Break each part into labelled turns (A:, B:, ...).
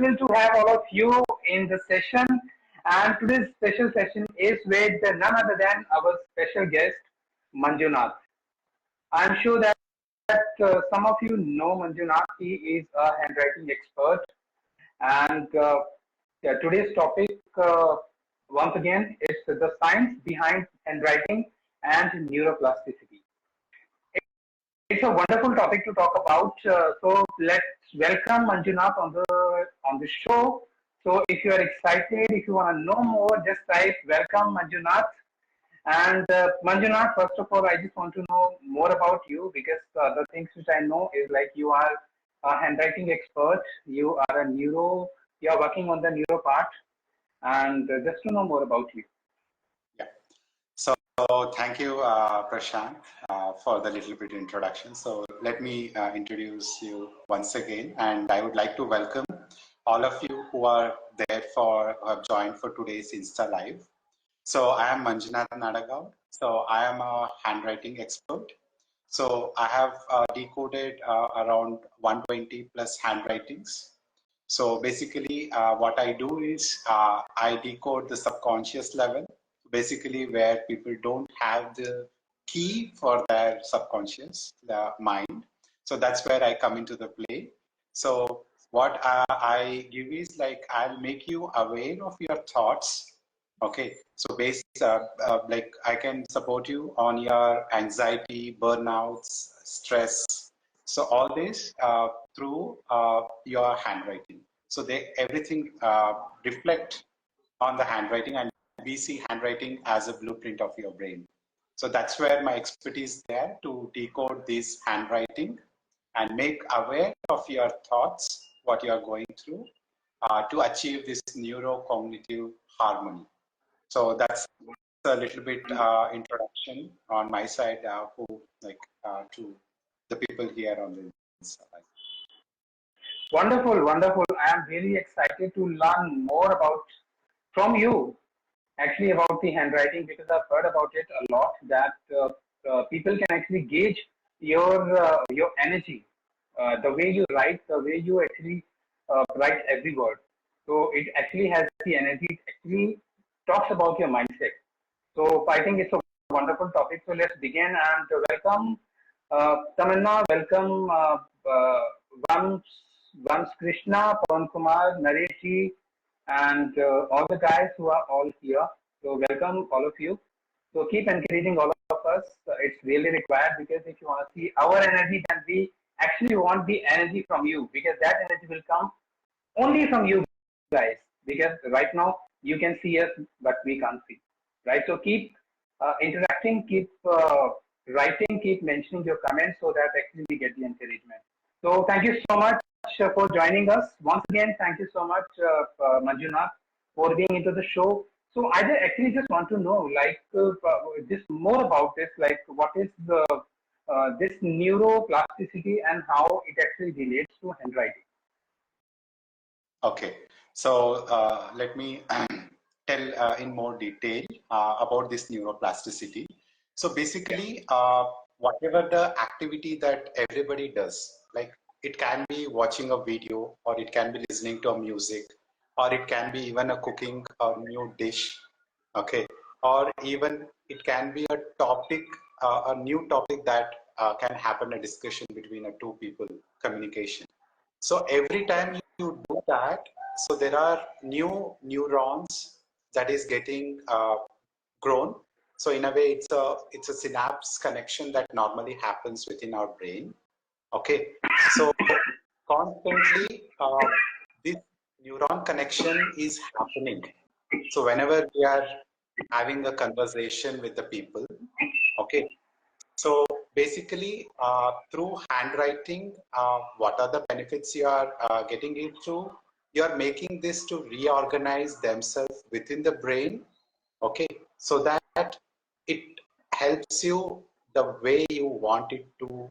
A: thrilled to have all of you in the session. And today's special session is with none other than our special guest, Manjunath. I'm sure that some of you know Manjunath. He is a handwriting expert. And yeah, today's topic, once again, is the science behind handwriting and neuroplasticity. It's a wonderful topic to talk about. So let's welcome Manjunath on the show. So if you are excited, if you want to know more, just type welcome Manjunath. And Manjunath, first of all, I just want to know more about you because the things which I know is like you are a handwriting expert, you are working on the neuro part, and just to know more about you.
B: Yeah. So thank you, Prashant, for the little bit introduction. So let me introduce you once again, and I would like to welcome all of you who are there who have joined for today's Insta Live. So I am Manjunath N. So I am a handwriting expert. So I have decoded around 120 plus handwritings. So basically what I do is I decode the subconscious level, basically where people don't have the key for their subconscious mind. So that's where I come into the play. So what I give is like, I'll make you aware of your thoughts. Okay, so like I can support you on your anxiety, burnouts, stress. So all this through your handwriting. So everything reflect on the handwriting, and we see handwriting as a blueprint of your brain. So that's where my expertise there to decode this handwriting and make aware of your thoughts, what you are going through, to achieve this neurocognitive harmony. So that's a little bit introduction on my side to the people here on this.
A: Wonderful, wonderful. I am really excited to learn more about from you actually about the handwriting because I've heard about it a lot that people can actually gauge your energy, the way you write, the way you actually write every word. So it actually has the energy. It actually talks about your mindset. So I think it's a wonderful topic. So let's begin and welcome Tamanna, welcome Vams, Vams Krishna, Pawan Kumar, Nareshji, and all the guys who are all here. So welcome all of you. So keep encouraging all of us. It's really required because if you want to see our energy, then we actually want the energy from you because that energy will come only from you guys. Because right now you can see us, but we can't see. Right? So keep interacting, keep writing, keep mentioning your comments so that actually we get the encouragement. So thank you so much for joining us. Once again, thank you so much, Manjunath, for being into the show. So I actually just want to know, like, just more about this, like, what is the this neuroplasticity and how it actually relates to handwriting.
B: Okay, so let me tell in more detail about this neuroplasticity. So basically, whatever the activity that everybody does, like it can be watching a video, or it can be listening to a music, or it can be even a cooking a new dish, okay, or even it can be a topic, a new topic that can happen, a discussion between two people, communication. So every time you do that, so there are new neurons that is getting grown. So in a way, it's a synapse connection that normally happens within our brain. Okay, so constantly this neuron connection is happening. So whenever we are having a conversation with the people, okay, so basically, through handwriting, what are the benefits you are getting it through? You are making this to reorganize themselves within the brain, okay, so that it helps you the way you want it to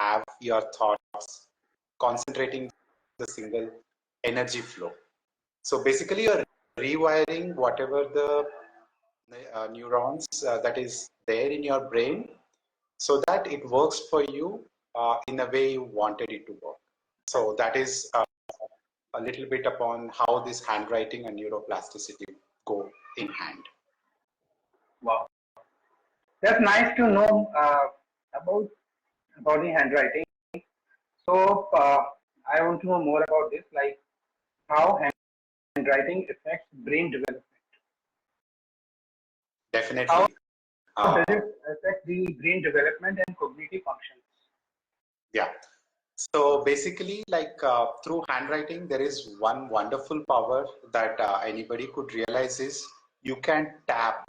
B: have your thoughts, concentrating the single energy flow. So basically, you're rewiring whatever the neurons that is there in your brain so that it works for you in a way you wanted it to work. So that is a little bit upon how this handwriting and neuroplasticity go in hand.
A: Wow, that's nice to know about the handwriting. So I want to know more about this, like how handwriting affects brain development. How
B: Definitely.
A: does
B: Uh,
A: it affect the brain development and cognitive functions?
B: yeah. So basically, like through handwriting, there is one wonderful power that anybody could realize is you can tap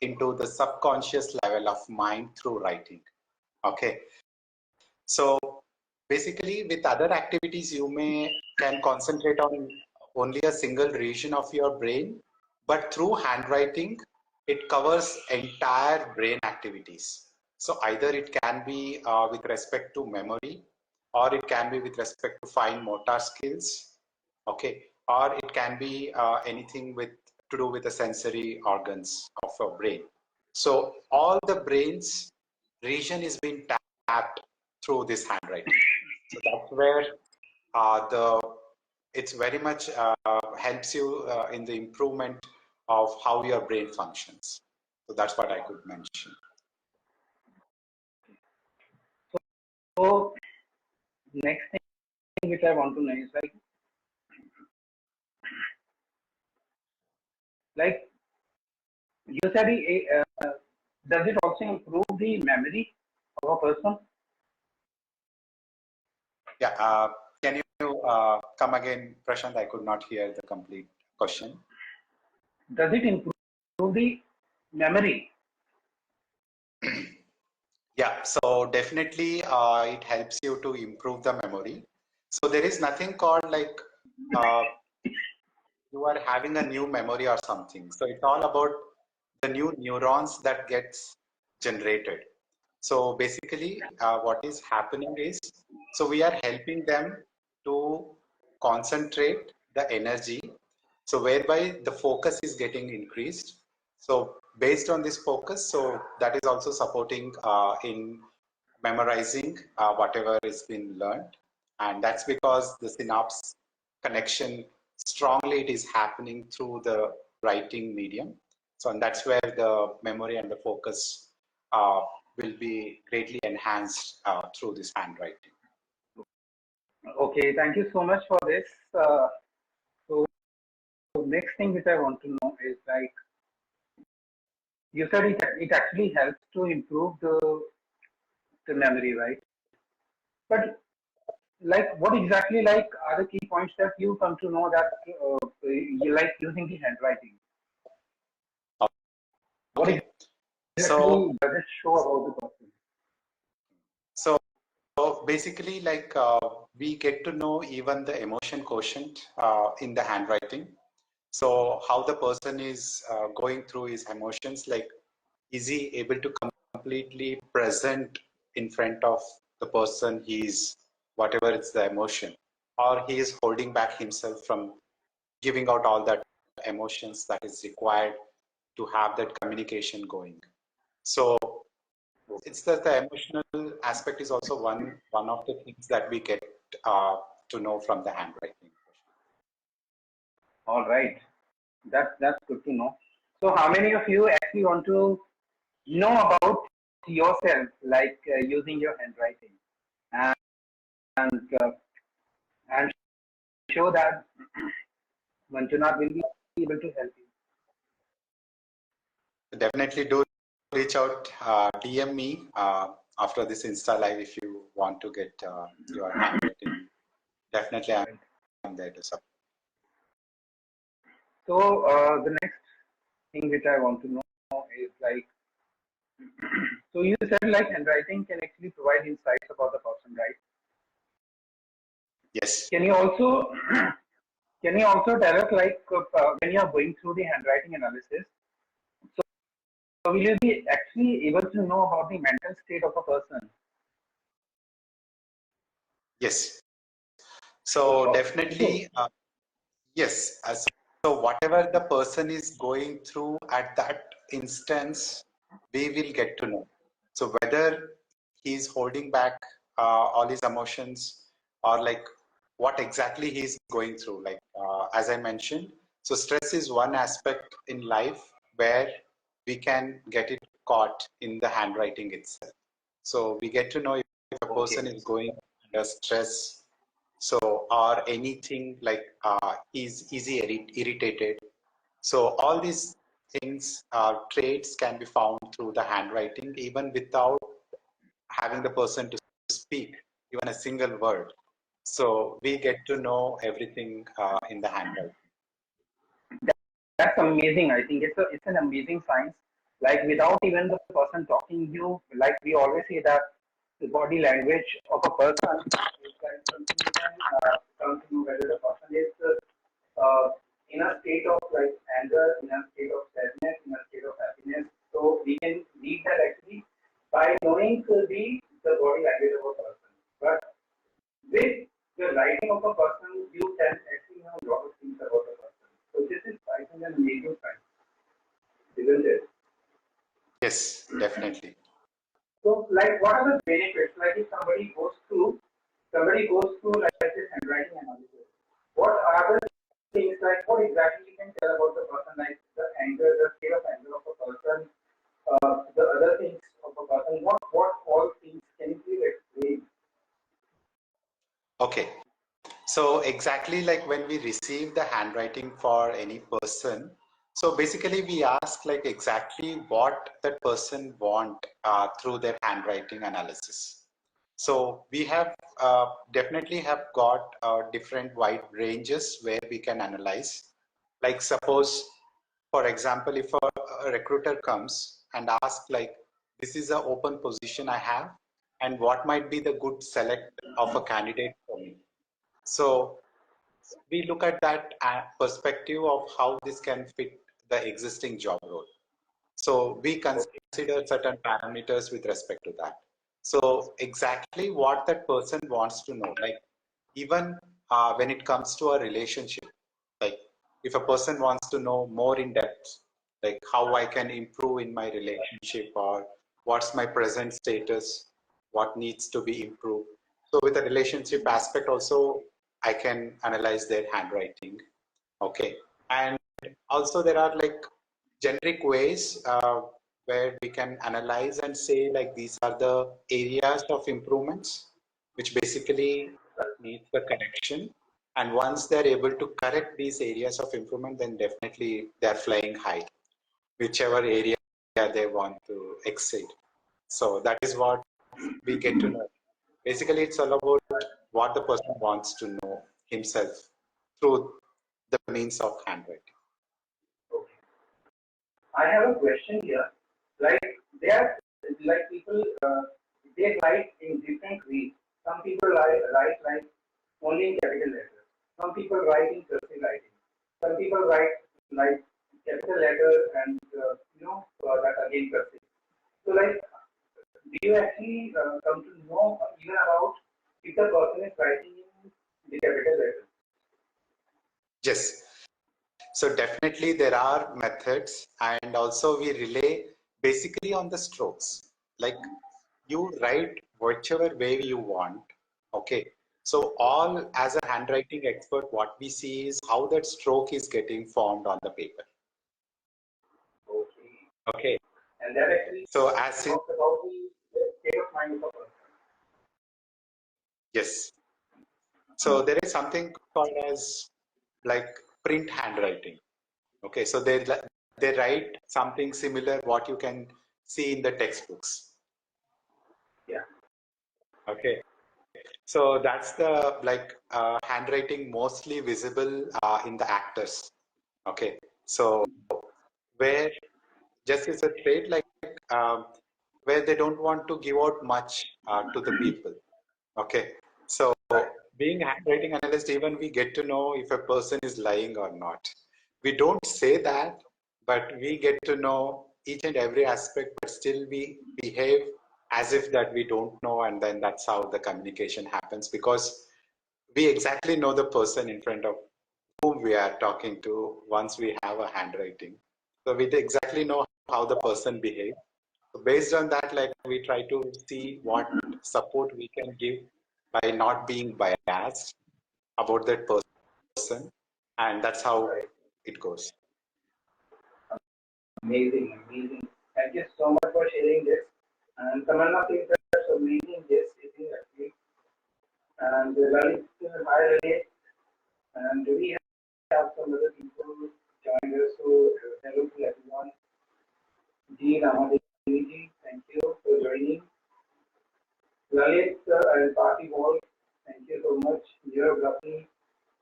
B: into the subconscious level of mind through writing. Okay. So basically, with other activities, you can concentrate on only a single region of your brain, but through handwriting, it covers entire brain activities. So either it can be with respect to memory, or it can be with respect to fine motor skills, okay, or it can be anything with to do with the sensory organs of your brain. So all the brain's region is being tapped through this handwriting. So that's where the it's very much helps you in the improvement of how your brain functions. So that's what I could mention.
A: So next thing which I want to know is like you said, does it also improve the memory of a person?
B: Yeah. Can you come again, Prashant? I could not hear the complete question.
A: Does it improve the memory?
B: Yeah. So definitely, it helps you to improve the memory. So there is nothing called like uh, you are having a new memory or something. So it's all about the new neurons that gets generated. So basically, what is happening is, so we are helping them to concentrate the energy. So whereby the focus is getting increased. So based on this focus, so that is also supporting in memorizing whatever is been learned. And that's because the synapse connection strongly it is happening through the writing medium. So and that's where the memory and the focus uh, will be greatly enhanced through this handwriting.
A: Okay, thank you so much for this. So next thing which I want to know is like you said it actually helps to improve the memory, right? But like what exactly like are the key points that you come to know that you like using the handwriting? What
B: Okay, so
A: exactly does it show about the person?
B: so basically, like we get to know even the emotion quotient in the handwriting. So how the person is going through his emotions, like is he able to completely present in front of the person he's whatever it's the emotion, or he is holding back himself from giving out all that emotions that is required to have that communication going. So it's the emotional aspect is also one of the things that we get uh, to know from the handwriting.
A: All right, that's good to know. So how many of you actually want to know about yourself, like using your handwriting? And I'm sure that Manjunath will be able to help you.
B: Definitely do reach out, DM me after this Insta live if you want to get your handwriting. Definitely,
A: All right.
B: I'm there to support.
A: So the next thing which I want to know is like, so you said like handwriting can actually provide insights about the person, right?
B: Yes,
A: Can you also can you also tell us like when you are going through the handwriting analysis, so will you be actually able to know about the mental state of a person?
B: yes.
A: Oh,
B: So
A: also,
B: definitely, yes. So whatever the person is going through at that instance, we will get to know. So whether he's holding back all his emotions, or like what exactly he's going through. Like as I mentioned, so stress is one aspect in life where we can get it caught in the handwriting itself. So we get to know if a person is going under stress, so or anything like is easy irritated. So all these things, traits can be found through the handwriting, even without having the person to speak even a single word. So we get to know everything in the handwriting.
A: That's amazing. I think it's an amazing science. Like without even the person talking, you like we always say that the body language of a person is like something you can come to know whether the person is in a state of like anger, in a state of sadness, in a state of happiness. So we can read that actually by knowing the body language of a person. But with the writing of a person, you can actually know a lot of things about the person. So this is, I think, an amazing fact, isn't it?
B: Yes, definitely.
A: So, like, what are the benefits? Like, if somebody goes through like this handwriting analysis, what are the things like? What exactly you can tell about the person, like the anger, the state of anger of a person, the other things of a person. What all things can you please explain?
B: Okay. So exactly like when we receive the handwriting for any person, so basically we ask like exactly what that person want through their handwriting analysis. So we have definitely have got different wide ranges where we can analyze. Like suppose, for example, if a recruiter comes and asks like, this is an open position I have, and what might be the good select of a candidate for me. So we look at that perspective of how this can fit the existing job role. So we consider certain parameters with respect to that. So exactly what that person wants to know, like even when it comes to a relationship, like if a person wants to know more in depth, like how I can improve in my relationship or what's my present status, what needs to be improved. So with the relationship aspect also, I can analyze their handwriting. Okay. And also there are like generic ways where we can analyze and say like these are the areas of improvements which basically needs the correction, and once they're able to correct these areas of improvement, then definitely they're flying high whichever area they want to exceed. So that is what we get to know. Basically it's all about what the person wants to know himself through the means of handwriting.
A: I have a question here. Like there, like people, they write in different ways. Some people write like only in capital letters. Some people write in cursive writing. Some people write like capital letter and that again cursive. So like, do you actually come to know even about if the person is writing in the capital letter?
B: Yes. So definitely there are methods, and also we rely basically on the strokes. Like you write whichever way you want. Okay. So all as a handwriting expert, what we see is how that stroke is getting formed on the paper.
A: Okay.
B: Okay.
A: And that actually
B: So as in,
A: talks about the state of mind of a person.
B: yes. So there is something called as like print handwriting. Okay. So they write something similar what you can see in the textbooks.
A: Yeah.
B: Okay. So that's the like handwriting mostly visible in the actors. Okay. So where just is a trait like um, where they don't want to give out much to the people. Okay. So
A: Right.
B: being a handwriting analyst, even we get to know if a person is lying or not. We don't say that, but we get to know each and every aspect, but still we behave as if that we don't know, and then that's how the communication happens, because we exactly know the person in front of whom we are talking to once we have a handwriting. So we exactly know how the person behaves. So based on that, like we try to see what support we can give by not being biased, about that person, and that's how it goes.
A: Amazing, amazing. Thank you so much for sharing this. And Tamanna thinks that's amazing. Yes, it is actually. And Lalit, hi Lalit. And we have some other people joined us. So hello to everyone. Ji Ramadevi, thank you for joining. Lalit and Party Wall, thank you so much. Geography,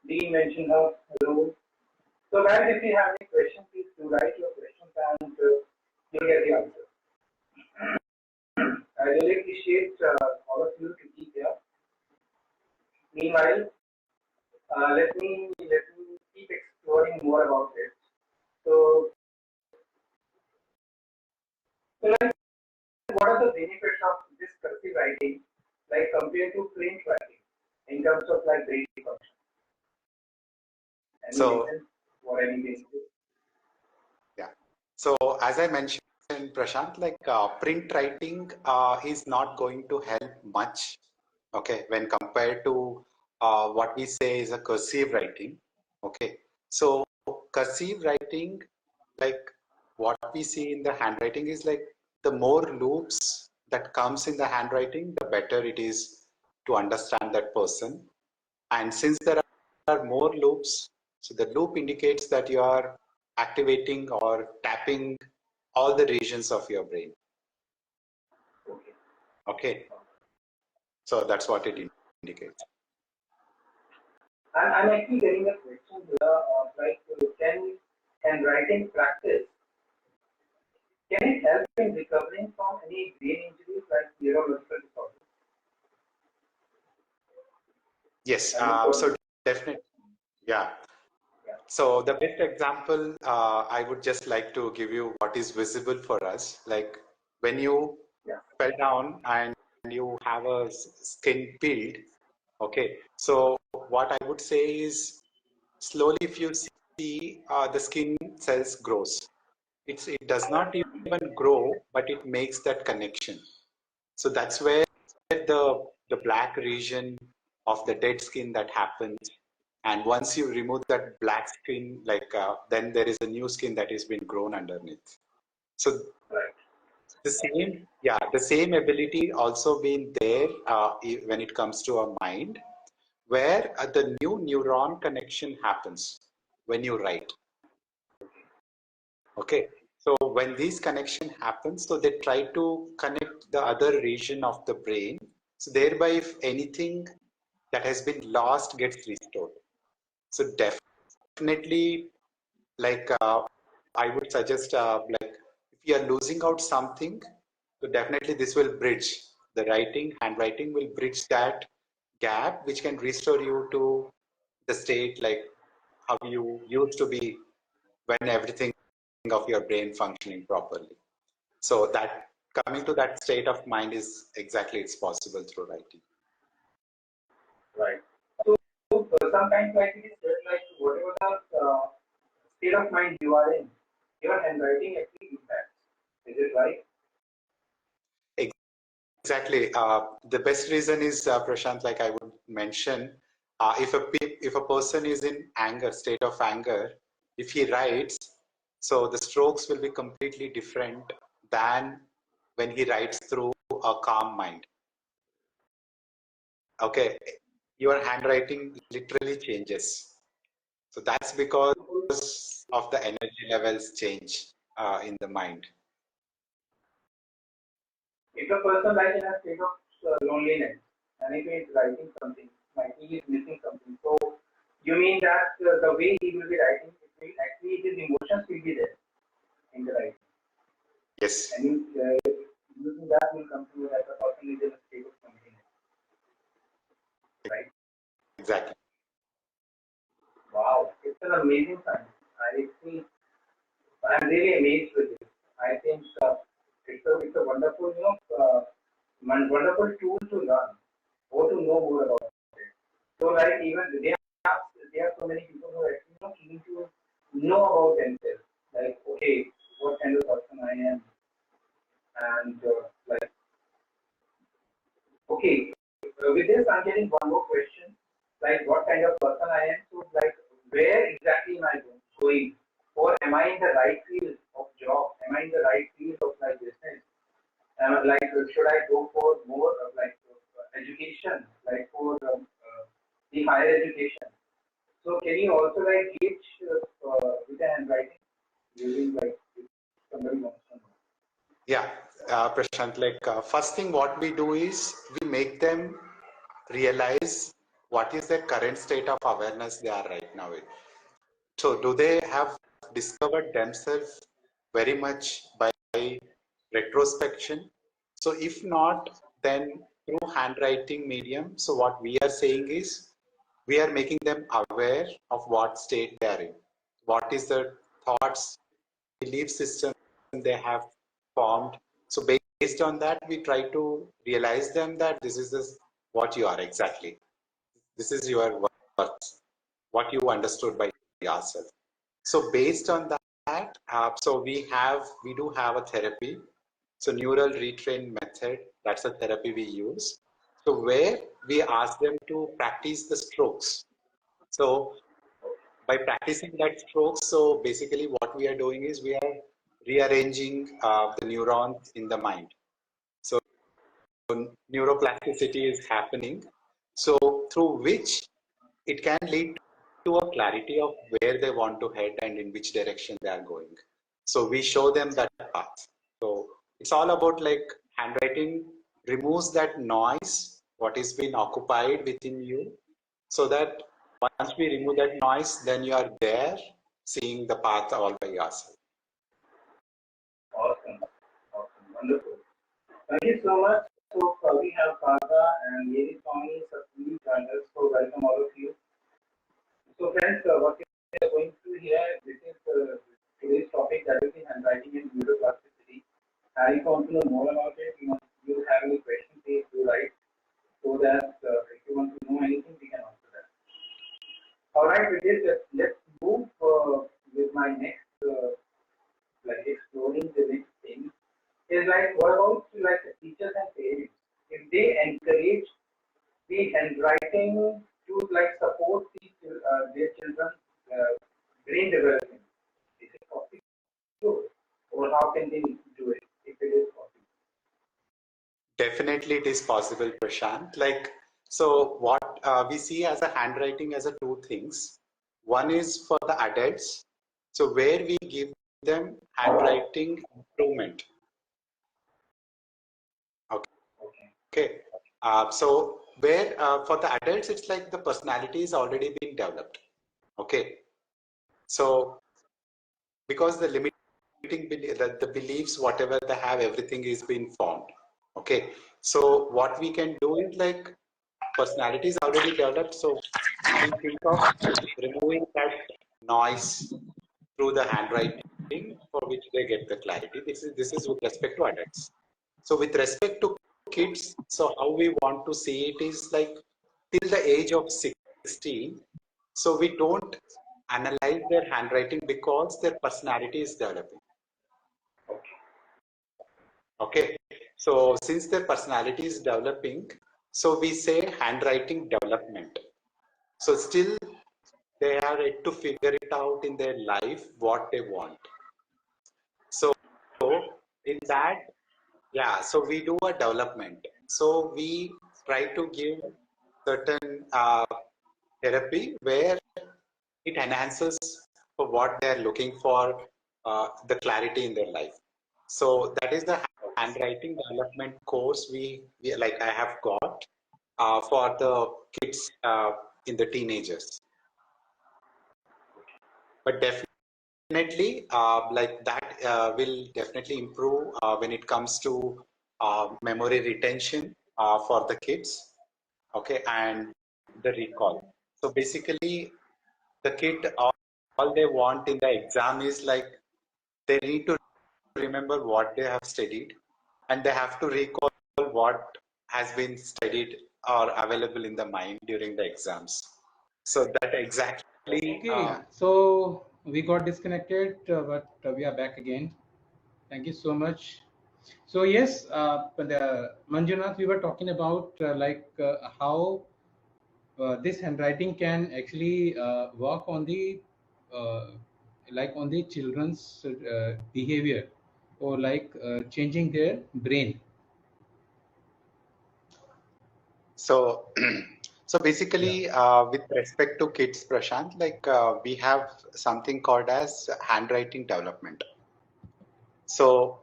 A: Dean mentioned her. Hello. So guys, if you have any questions, please do write your questions and you'll get the answer. I really appreciate all of you to be here. Meanwhile, let me keep exploring more about it. So, so like, what are the benefits of this cursive writing, like compared to print writing, in terms of like brain function? Any
B: So,
A: reason or any benefits?
B: yeah. So as I mentioned, Prashant, like print writing is not going to help much, okay, when compared to what we say is a cursive writing, okay. So cursive writing, like what we see in the handwriting is like the more loops that comes in the handwriting, the better it is to understand that person. And since there are more loops, so the loop indicates that you are activating or tapping all the regions of your brain.
A: Okay.
B: Okay, so that's what it indicates.
A: I'm actually getting a question here, can writing practice, can it help in recovering from any brain injuries like neurological disorders?
B: Yes,
A: Have you got
B: so
A: it?
B: definitely, yeah.
A: Yeah.
B: So the best example, I would just like to give you what is visible for us. Like when you
A: Yeah.
B: fell down and you have a skin peeled, okay. So what I would say is slowly if you see the skin cells grows. It does not even grow, but it makes that connection. So that's where the black region of the dead skin that happens. And once you remove that black skin, like then there is a new skin that has been grown underneath. So
A: Right.
B: the same ability also been there when it comes to our mind, where the new neuron connection happens when you write. Okay, so when these connection happens, so they try to connect the other region of the brain. So thereby, if anything that has been lost gets restored. So definitely, like I would suggest, like if you are losing out something, so definitely this will bridge the handwriting will bridge that gap, which can restore you to the state like how you used to be when everything of your brain functioning properly. So that coming to that state of mind is exactly it's possible through writing.
A: Right. So sometimes like it is said like whatever the state of mind you are in, your handwriting actually impacts. Is it right?
B: Exactly. The best reason is Prashant, like I would mention, if a person is in anger, state of anger, if he writes, so the strokes will be completely different than when he writes through a calm mind. Okay, your handwriting literally changes. So that's because of the energy levels change in the mind.
A: If a person like in a state of loneliness and if he is writing something, like he is missing something, so you mean that the way he will be writing, it will actually his emotions will be there in the writing,
B: Yes,
A: and using that will come to like a person is in a state of loneliness, right?
B: exactly.
A: Wow, it's an amazing science. I'm really amazed with this. I think it's a wonderful, wonderful tool to learn or to know more about it. So like even there are so many people who are actually not keen to know about themselves. Like okay, what kind of person I am, and like okay. With this, I'm getting one more question. like what kind of person I am. So like where exactly am I going? Or am I in the right field of job? Am I in the right field of my business? Like should I go for more education, like for the higher education? So can you also like gauge with the handwriting using like if somebody wants to know?
B: Yeah, Prashant, first thing what we do is we make them realize what is their current state of awareness they are right now in. So do they have discovered themselves very much by retrospection? So if not, then through handwriting medium, so what we are saying is we are making them aware of what state they are in. What is the thoughts, belief system they have formed. So based on that, we try to realize them that this what you are exactly. This is your worth, what you understood by yourself. So based on that, so we do have a therapy. So neural retrain method, that's a therapy we use. So where we ask them to practice the strokes. So by practicing that strokes, so basically what we are doing is we are rearranging the neurons in the mind. So neuroplasticity is happening. So through which it can lead to a clarity of where they want to head and in which direction they are going. So we show them that path. So it's all about like handwriting removes that noise, what is being occupied within you, so that once we remove that noise, then you are there seeing the path all by yourself.
A: Awesome, awesome, wonderful. Thank you so much. So we have Kaga and Yeri Swami Satvi joined us. So welcome all of you. So friends, what we are going through here, this is today's topic, that is the handwriting and neuroplasticity. And if you want to know more about it, you have any questions, please do write, so that if you want to know anything, we can answer that. All right, with this, let's move with my next, like exploring the next thing. Is like what about like the teachers and parents? If they encourage the handwriting to like support their children's brain development, is it possible? Or how can they do it if it is possible?
B: Definitely, it is possible, Prashant. So what we see as a handwriting as a two things. One is for the adults, so where we give them handwriting improvement. Okay.
A: Okay.
B: Okay. So where for the adults, it's like the personality is already been developed. Okay. So because the limiting the beliefs, whatever they have, everything is being formed. Okay. So what we can do is like personality is already developed. So we think of removing that noise through the handwriting for which they get the clarity. This is with respect to adults. So with respect to kids, so how we want to see it is like till the age of 16. So we don't analyze their handwriting because their personality is developing.
A: Okay.
B: Okay. So since their personality is developing, so we say handwriting development. So still they are yet to figure it out in their life what they want. So in that, yeah, so we do a development. So we try to give certain therapy where it enhances for what they are looking for, the clarity in their life. So that is the handwriting development course we like I have got for the kids in the teenagers. But definitely, like that will definitely improve when it comes to memory retention for the kids. Okay, and the recall. So basically, the kid all they want in the exam is like they need to remember what they have studied, and they have to recall what has been studied or available in the mind during the exams. So that exactly.
C: Okay, so we got disconnected, but we are back again. Thank you so much. So yes, Manjunath, we were talking about how this handwriting can actually work on the uh, like on the children's behavior, or like changing their brain.
B: So, so
C: Yeah.
B: basically, with respect to kids, Prashant, like we have something called as handwriting development. So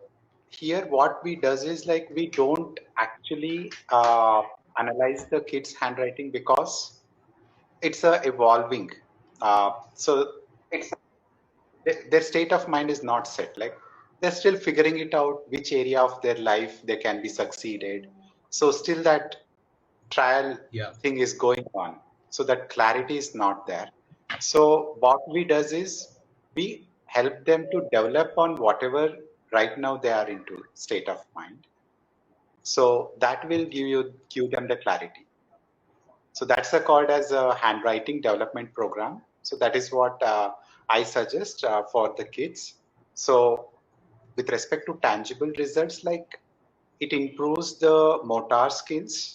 B: here, what we does is like we don't actually analyze the kids' handwriting because it's evolving. So their state of mind is not set. Like they're still figuring it out, which area of their life they can be succeeded. So still that trial
C: Yeah.
B: thing is going on, so that clarity is not there. So what we does is we help them to develop on whatever right now they are into state of mind, so that will give them the clarity. So that's called as a handwriting development program. So that is what I suggest for the kids. So with respect to tangible results, like it improves the motor skills,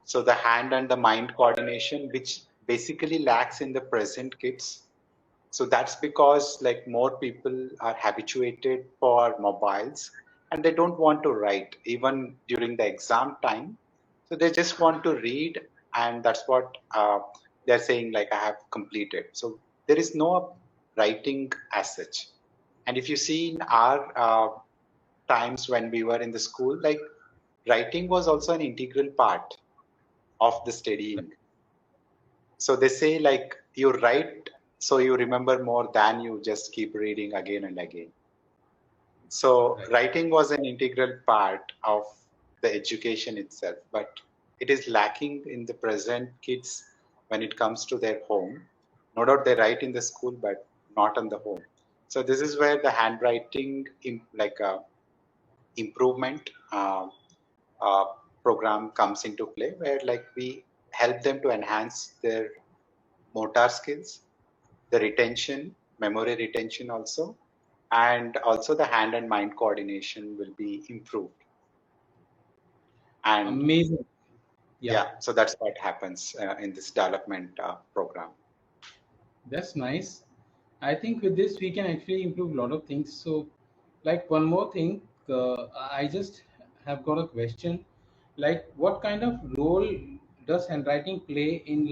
B: so the hand and the mind coordination, which basically lacks in the present kids. So that's because like more people are habituated for mobiles and they don't want to write even during the exam time. So they just want to read, and that's what they're saying, like, I have completed. So there is no writing as such. And if you see in our times when we were in the school, like writing was also an integral part of the studying. So they say like you write so you remember more than you just keep reading again and again. So
C: Right.
B: writing was an integral part of the education itself, but it is lacking in the present kids when it comes to their home. No doubt they write in the school, but not on the home. So this is where the handwriting improvement uh, program comes into play, where like we help them to enhance their motor skills, the retention, memory retention also, and also the hand and mind coordination will be improved. And
C: Amazing. Yeah.
B: yeah, so that's what happens in this development program.
C: That's nice. I think with this we can actually improve a lot of things. So, like one more thing, I just have got a question. Like, what kind of role does handwriting play in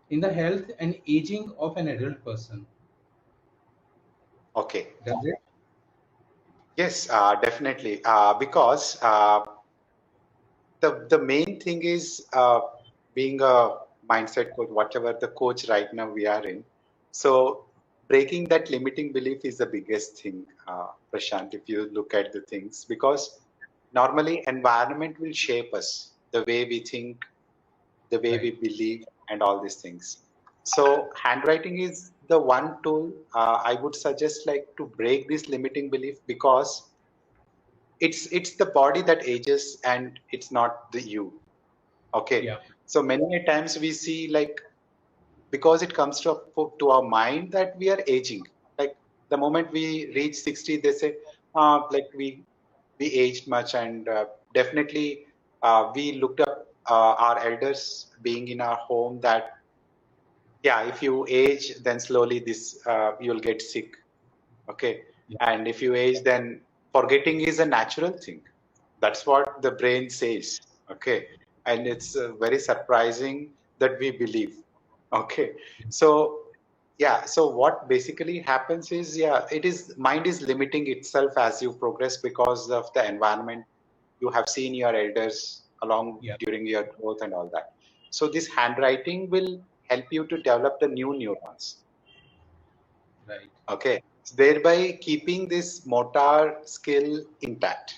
C: in the health and aging of an adult person?
B: Okay.
C: Does it?
B: Yes, definitely. Because the main thing is being a mindset coach, whatever the coach right now we are in. So breaking that limiting belief is the biggest thing, Prashant, if you look at the things, because normally environment will shape us, the way we think, the way we
C: Right.
B: believe, and all these things. So handwriting is the one tool I would suggest, like to break this limiting belief, because it's the body that ages and it's not the you. Okay.
C: Yeah.
B: So many a times we see like, because it comes to our mind that we are aging. Like the moment we reach 60, they say, like we aged much, and definitely we looked up our elders being in our home that yeah, if you age, then slowly this you'll get sick. Okay,
C: Yeah.
B: and if you age, then forgetting is a natural thing. That's what the brain says. Okay, and it's very surprising that we believe. Okay, so yeah, so what basically happens is, yeah, it is mind is limiting itself as you progress because of the environment you have seen your elders along
C: Yeah.
B: during your growth and all that. So this handwriting will help you to develop the new neurons.
C: Right.
B: Okay, thereby keeping this motor skill intact,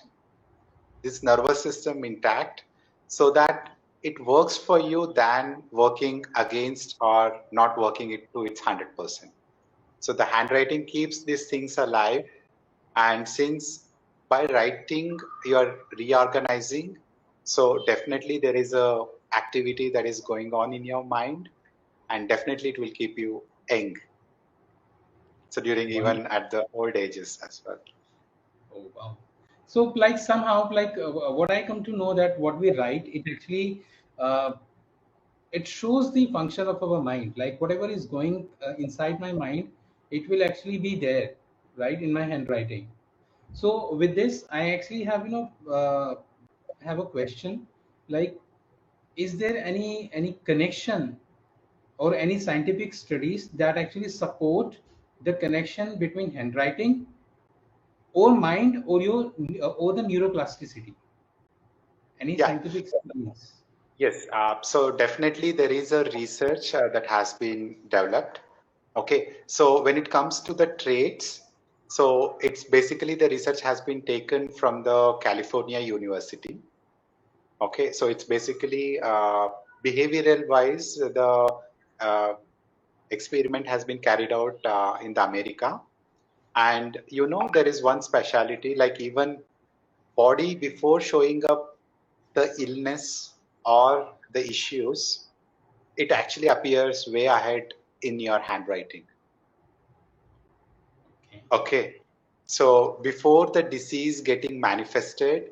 B: this nervous system intact, so that it works for you than working against or not working it to its 100%. So the handwriting keeps these things alive, and since by writing you're reorganizing, so definitely there is a activity that is going on in your mind, and definitely it will keep you young, so during
C: Wonderful.
B: even at the old ages as well.
C: Oh wow. So like somehow like what I come to know that what we write it actually uh, it shows the function of our mind. Like whatever is going inside my mind, it will actually be there, right, in my handwriting. So with this, I actually have have a question. Like, is there any connection or any scientific studies that actually support the connection between handwriting or mind or your or the neuroplasticity? Any
B: Yeah.
C: scientific studies?
B: Yes. So definitely there is a research that has been developed. Okay. So when it comes to the traits, so it's basically the research has been taken from the California University. Okay. So it's basically behavioral wise, the uh, experiment has been carried out in the America. And there is one speciality, like even body before showing up the illness or the issues, it actually appears way ahead in your handwriting.
C: Okay.
B: Okay. So before the disease getting manifested,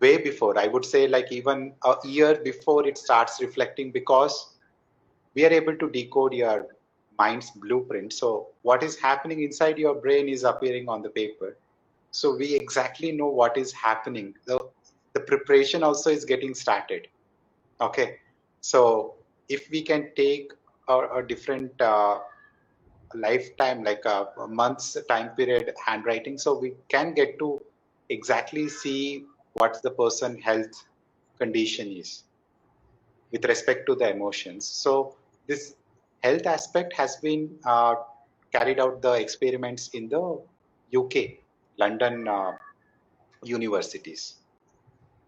B: way before, I would say like even a year before it starts reflecting, because we are able to decode your mind's blueprint. So what is happening inside your brain is appearing on the paper. So we exactly know what is happening. The preparation also is getting started. Okay. So if we can take a different lifetime, like a month's time period handwriting, so we can get to exactly see what the person health condition is with respect to the emotions. So this health aspect has been carried out the experiments in the UK, London universities.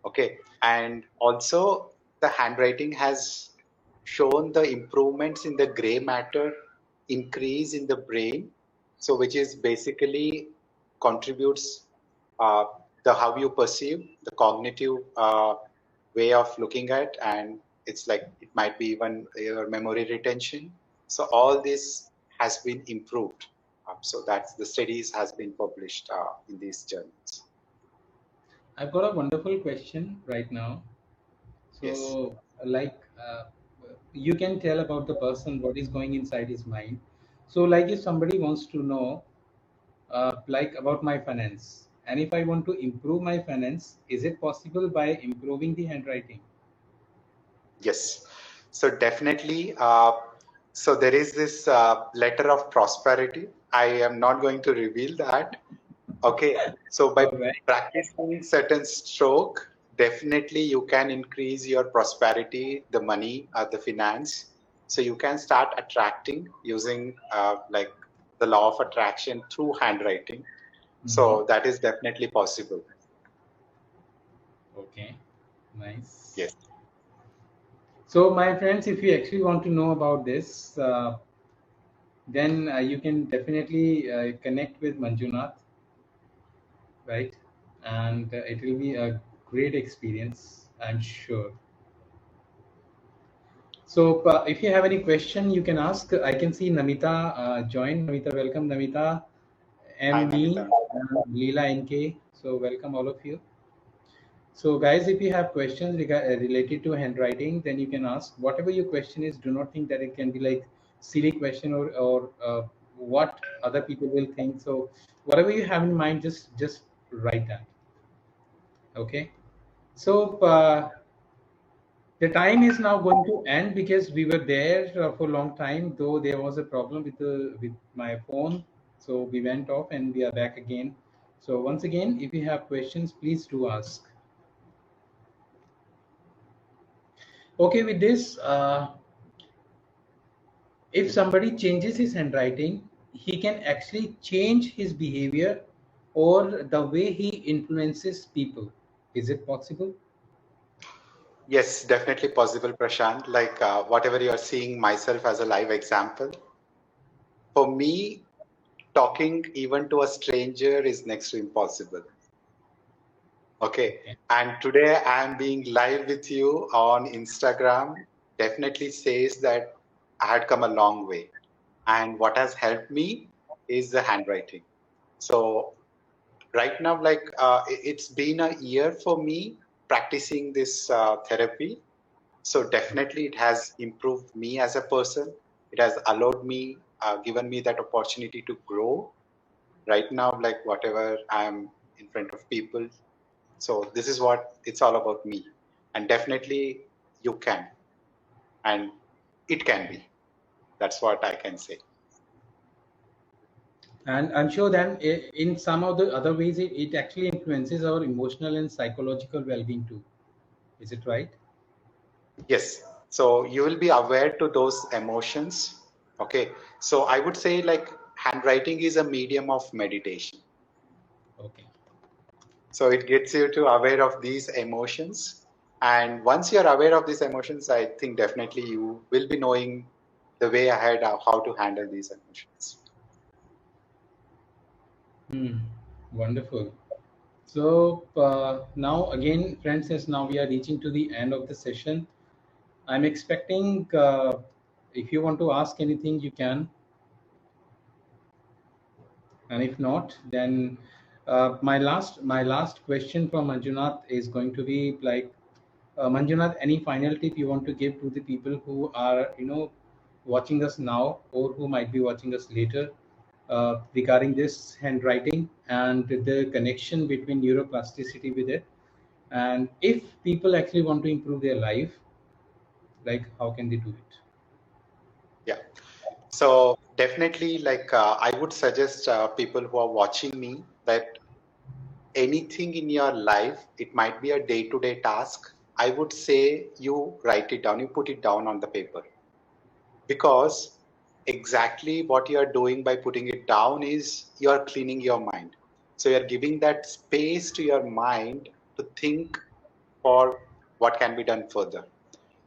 B: Okay. And also the handwriting has shown the improvements in the gray matter increase in the brain. So which is basically contributes uh, the how you perceive, the cognitive way of looking at, and it's like it might be even your memory retention. So all this has been improved. So that's the studies has been published in these journals.
C: I've got a wonderful question right now.
B: Yes.
C: So, like, you can tell about the person what is going inside his mind. So, like, if somebody wants to know, like, about my finance, and if I want to improve my finance, is it possible by improving the handwriting?
B: Yes. So definitely. So there is this letter of prosperity. I am not going to reveal that. Okay. So by
C: All right.
B: practicing certain stroke, definitely you can increase your prosperity, the money, the finance. So you can start attracting using like the law of attraction through handwriting.
C: Mm-hmm.
B: So that is definitely possible.
C: Okay. Nice.
B: Yes.
C: So, my friends, if you actually want to know about this, then you can definitely connect with Manjunath, right? And it will be a great experience, I'm sure. So, if you have any question, you can ask. I can see Namita join. Namita, welcome, Namita.
B: Hi,
C: M.
B: Namita.
C: Me, Leela NK. So, welcome all of you. So, guys, if you have questions related to handwriting, then you can ask. Whatever your question is, do not think that it can be like silly question or what other people will think. So, whatever you have in mind, just write that. Okay. So, the time is now going to end because we were there for a long time. Though there was a problem with my phone, so we went off and we are back again. So once again, if you have questions, please do ask. Okay, with this, if somebody changes his handwriting, he can actually change his behavior or the way he influences people. Is it possible?
B: Yes, definitely possible, Prashant. Like whatever you are seeing myself as a live example. For me, talking even to a stranger is next to impossible. Okay.
C: Okay.
B: And today I am being live with you on Instagram. Definitely says that I had come a long way. And what has helped me is the handwriting. So right now, like it's been a year for me practicing this therapy. So definitely it has improved me as a person. It has allowed me, given me that opportunity to grow right now, like whatever I'm in front of people. So this is what it's all about me. And definitely you can, and it can be. That's what I can say.
C: And I'm sure then in some of the other ways, it actually influences our emotional and psychological well-being too. Is it right?
B: Yes. So you will be aware to those emotions. Okay. So I would say like handwriting is a medium of meditation.
C: Okay.
B: So it gets you to aware of these emotions. And once you're aware of these emotions, I think definitely you will be knowing the way ahead of how to handle these emotions.
C: Hmm. Wonderful. So now again, friends, as now we are reaching to the end of the session, I'm expecting if you want to ask anything, you can, and if not, then my last question from Manjunath is going to be like, Manjunath, any final tip you want to give to the people who are watching us now or who might be watching us later regarding this handwriting and the connection between neuroplasticity with it, and if people actually want to improve their life, like how can they do it?
B: Yeah. So definitely, like I would suggest people who are watching me that anything in your life, it might be a day-to-day task. I would say you write it down, you put it down on the paper, because exactly what you are doing by putting it down is you are cleaning your mind. So you're giving that space to your mind to think for what can be done further.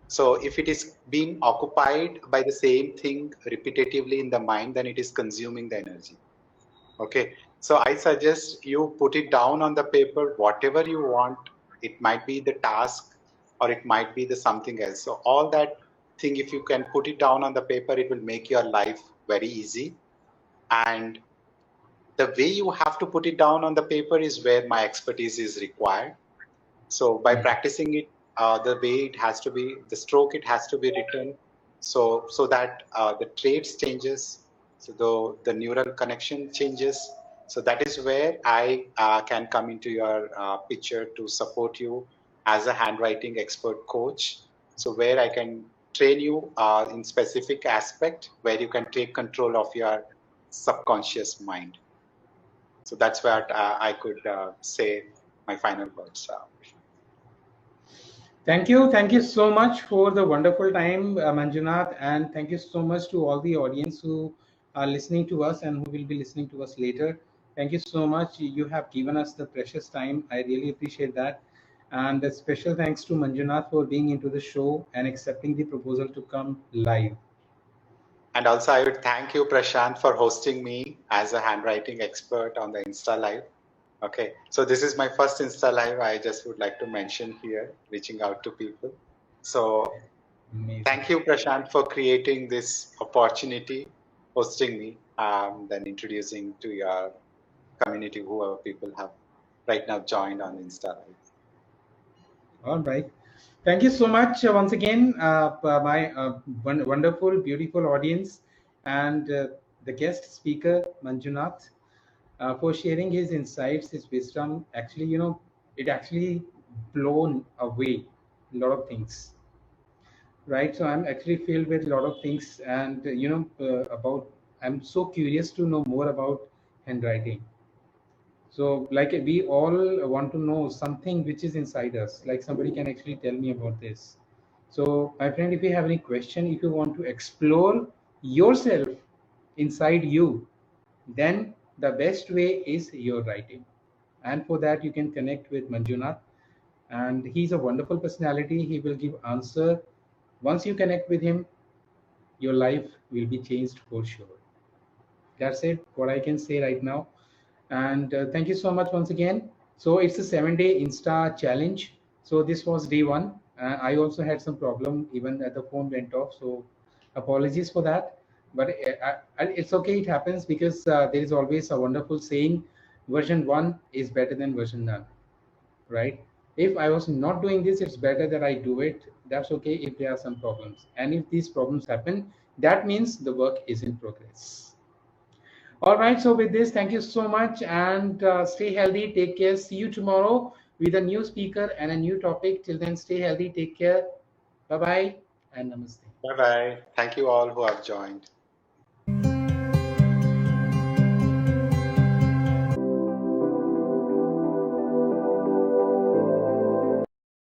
B: So if it is being occupied by the same thing repetitively in the mind, then it is consuming the energy. Okay. So I suggest you put it down on the paper, whatever you want. It might be the task or it might be the something else. So all that thing, if you can put it down on the paper, it will make your life very easy. And the way you have to put it down on the paper is where my expertise is required. So by
C: Hmm.
B: practicing it, the way it has to be, the stroke it has to be written, so that the traits changes, so the neural connection changes. So that is where I can come into your picture to support you as a handwriting expert coach. So where I can train you in specific aspect where you can take control of your subconscious mind. So that's what I could say my final words.
C: Thank you so much for the wonderful time, Manjunath, and thank you so much to all the audience who are listening to us and who will be listening to us later. Thank you so much. You have given us the precious time. I really appreciate that. And a special thanks to Manjunath for being into the show and accepting the proposal to come live.
B: And also, I would thank you, Prashant, for hosting me as a handwriting expert on the Insta Live. Okay, so this is my first Insta Live. I just would like to mention here, reaching out to people. So
C: Amazing.
B: thank you, Prashant, for creating this opportunity, hosting me, then introducing to your community, whoever people have right now joined on Insta Live.
C: All right. Thank you so much once again, my wonderful, beautiful audience, and the guest speaker, Manjunath, for sharing his insights, his wisdom. Actually, it actually blown away a lot of things, right? So I'm actually filled with a lot of things, and about. I'm so curious to know more about handwriting. So, like, we all want to know something which is inside us. Like, somebody can actually tell me about this. So, my friend, if you have any question, if you want to explore yourself inside you, then the best way is your writing. And for that, you can connect with Manjunath. And he's a wonderful personality. He will give answer. Once you connect with him, your life will be changed for sure. That's it, what I can say right now. And thank you so much once again. So it's a 7-day Insta challenge. So this was day one. I also had some problem even that the phone went off. So apologies for that. But it's okay. It happens because there is always a wonderful saying: version one is better than version none. Right? If I was not doing this, it's better that I do it. That's okay if there are some problems. And if these problems happen, that means the work is in progress. All right. So with this, thank you so much, and stay healthy. Take care. See you tomorrow with a new speaker and a new topic. Till then, stay healthy. Take care. Bye bye and namaste.
B: Bye bye. Thank you all who have joined.